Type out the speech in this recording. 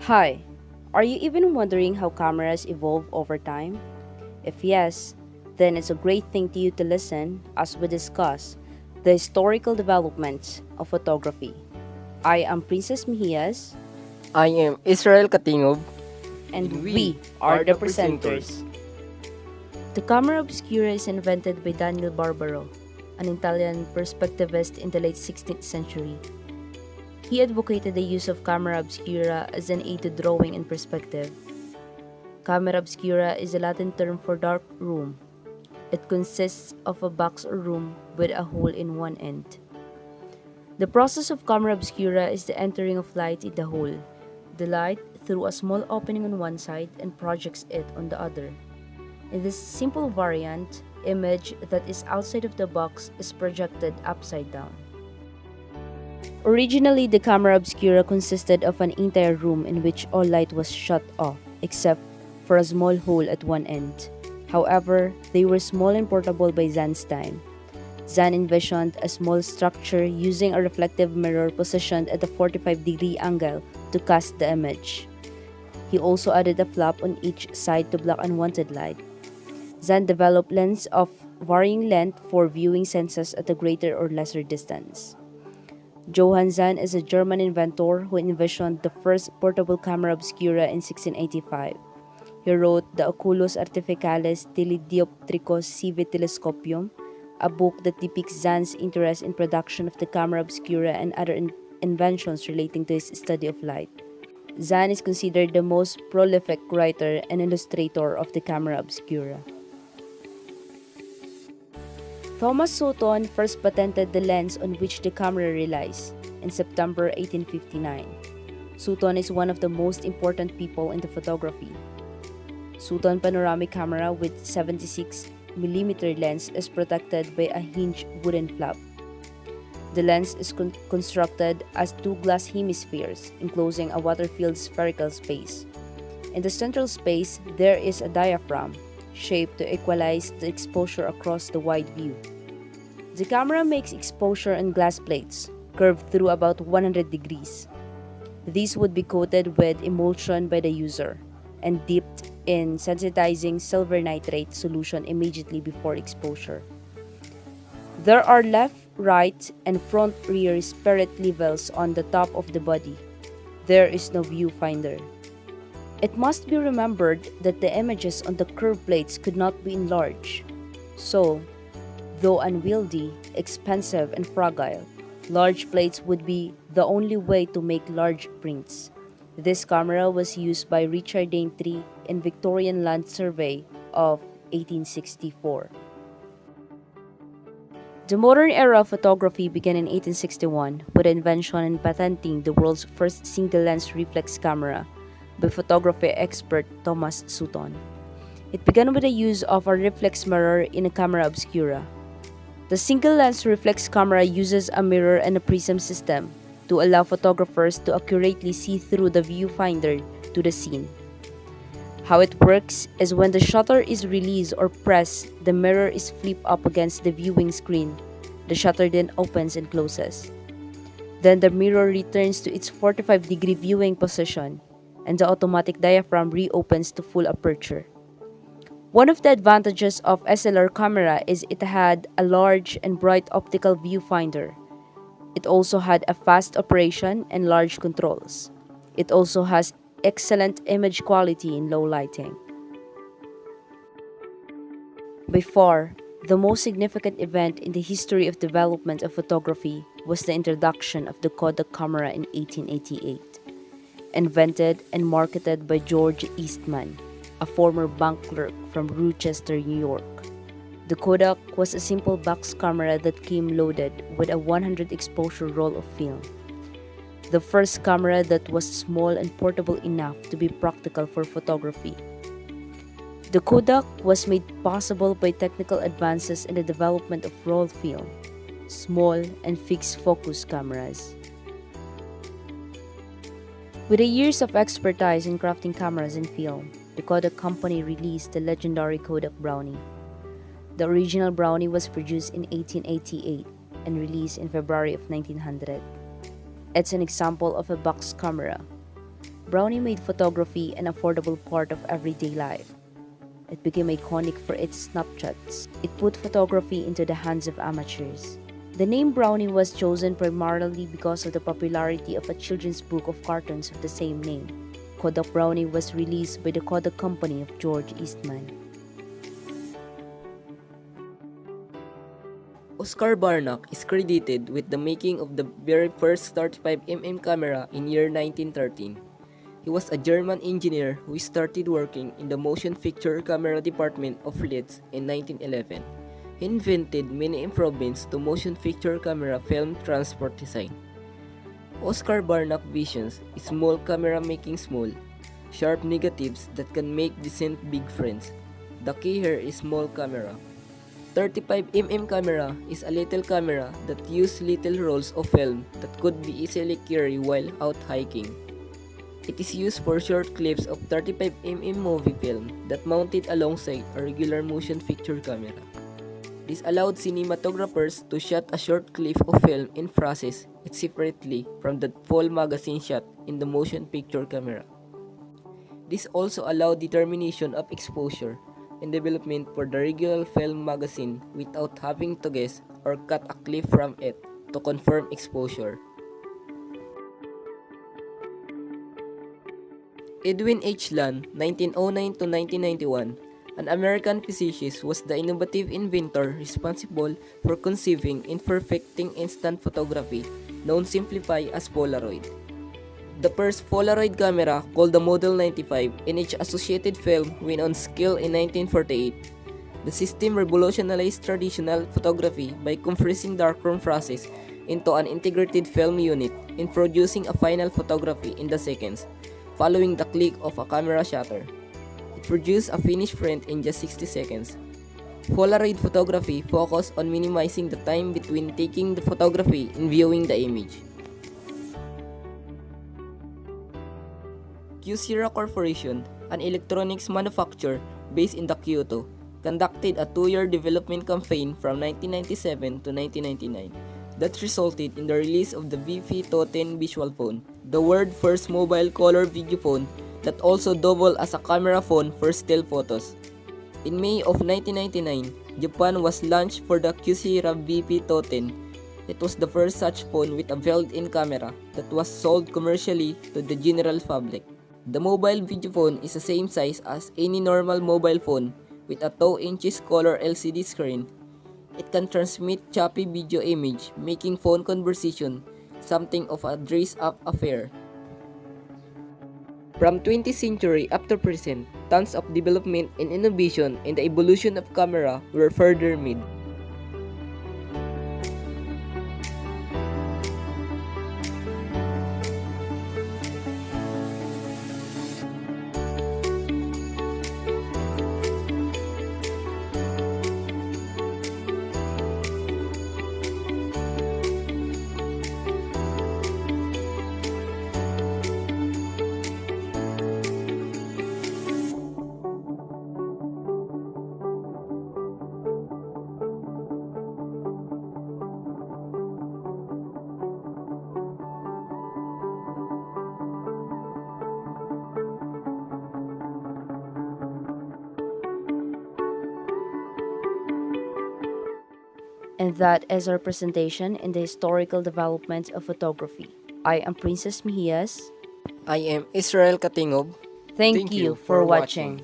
Hi, are you even wondering how cameras evolve over time? If yes, then it's a great thing to you to listen as we discuss the historical developments of photography. I am Princess Mejias, I am Israel Catingub. and we are the presenters. The camera obscura is invented by Daniel Barbaro, an Italian perspectivist in the late 16th century. He advocated the use of camera obscura as an aid to drawing in perspective. Camera obscura is a Latin term for dark room. It consists of a box or room with a hole in one end. The process of camera obscura is the entering of light in the hole. The light through a small opening on one side and projects it on the other. In this simple variant, image that is outside of the box is projected upside down. Originally, the camera obscura consisted of an entire room in which all light was shut off, except for a small hole at one end. However, they were small and portable by Zan's time. Zan envisioned a small structure using a reflective mirror positioned at a 45-degree angle to cast the image. He also added a flap on each side to block unwanted light. Zan developed lenses of varying length for viewing senses at a greater or lesser distance. Johann Zahn is a German inventor who envisioned the first portable camera obscura in 1685. He wrote the Oculus Artificialis Teledioptricos Sive Telescopium, a book that depicts Zahn's interest in production of the camera obscura and other inventions relating to his study of light. Zahn is considered the most prolific writer and illustrator of the camera obscura. Thomas Sutton first patented the lens on which the camera relies in September 1859. Sutton is one of the most important people in the photography. Sutton panoramic camera with 76mm lens is protected by a hinged wooden flap. The lens is constructed as two glass hemispheres enclosing a water-filled spherical space. In the central space, there is a diaphragm shaped to equalize the exposure across the wide view. The camera makes exposure on glass plates, curved through about 100 degrees. These would be coated with emulsion by the user and dipped in sensitizing silver nitrate solution immediately before exposure. There are left, right, and front-rear spirit levels on the top of the body. There is no viewfinder. It must be remembered that the images on the curved plates could not be enlarged. So, though unwieldy, expensive, and fragile, large plates would be the only way to make large prints. This camera was used by Richard Daintree in Victorian Land Survey of 1864. The modern era of photography began in 1861 with the invention and patenting the world's first single-lens reflex camera by photography expert Thomas Sutton. It began with the use of a reflex mirror in a camera obscura. The single-lens reflex camera uses a mirror and a prism system to allow photographers to accurately see through the viewfinder to the scene. How it works is when the shutter is released or pressed, the mirror is flipped up against the viewing screen. The shutter then opens and closes. Then the mirror returns to its 45-degree viewing position, and the automatic diaphragm reopens to full aperture. One of the advantages of SLR camera is it had a large and bright optical viewfinder. It also had a fast operation and large controls. It also has excellent image quality in low lighting. By far, the most significant event in the history of development of photography was the introduction of the Kodak camera in 1888, invented and marketed by George Eastman, a former bank clerk from Rochester, New York. The Kodak was a simple box camera that came loaded with a 100 exposure roll of film. The first camera that was small and portable enough to be practical for photography. The Kodak was made possible by technical advances in the development of roll film, small and fixed focus cameras. With the years of expertise in crafting cameras and film, the Kodak company released the legendary Kodak Brownie. The original Brownie was produced in 1888 and released in February of 1900. It's an example of a box camera. Brownie made photography an affordable part of everyday life. It became iconic for its snapshots. It put photography into the hands of amateurs. The name Brownie was chosen primarily because of the popularity of a children's book of cartoons of the same name. Kodak Brownie was released by the Kodak Company of George Eastman. Oscar Barnack is credited with the making of the very first 35mm camera in year 1913. He was a German engineer who started working in the motion picture camera department of Leeds in 1911. He invented many improvements to motion picture camera film transport design. Oscar Barnack visions is small camera making small, sharp negatives that can make decent big frames. The key here is small camera. 35mm camera is a little camera that uses little rolls of film that could be easily carried while out hiking. It is used for short clips of 35mm movie film that mounted alongside a regular motion picture camera. This allowed cinematographers to shoot a short clip of film and process it separately from the full magazine shot in the motion picture camera. This also allowed determination of exposure and development for the regular film magazine without having to guess or cut a clip from it to confirm exposure. Edwin H. Land, 1909 to 1991, an American physicist, was the innovative inventor responsible for conceiving and perfecting instant photography, known simply as Polaroid. The first Polaroid camera, called the Model 95, and its associated film went on scale in 1948. The system revolutionized traditional photography by compressing darkroom process into an integrated film unit and producing a final photography in the seconds, following the click of a camera shutter. It produced a finished print in just 60 seconds. Polaroid photography focused on minimizing the time between taking the photography and viewing the image. Kyocera Corporation, an electronics manufacturer based in Kyoto, conducted a 2-year development campaign from 1997 to 1999 that resulted in the release of the BP-210 visual phone, the world's first mobile color video phone that also doubled as a camera phone for still photos. In May of 1999, Japan was launched for the Kyocera BP-210. It was the first such phone with a built-in camera that was sold commercially to the general public. The mobile video phone is the same size as any normal mobile phone with a 2 inches color LCD screen. It can transmit choppy video image, making phone conversation something of a dress-up affair. From 20th century up to present, tons of development and innovation in the evolution of camera were further made. And that is our presentation in the historical development of photography. I am Princess Mejias. I am Israel Catingub. Thank you for watching.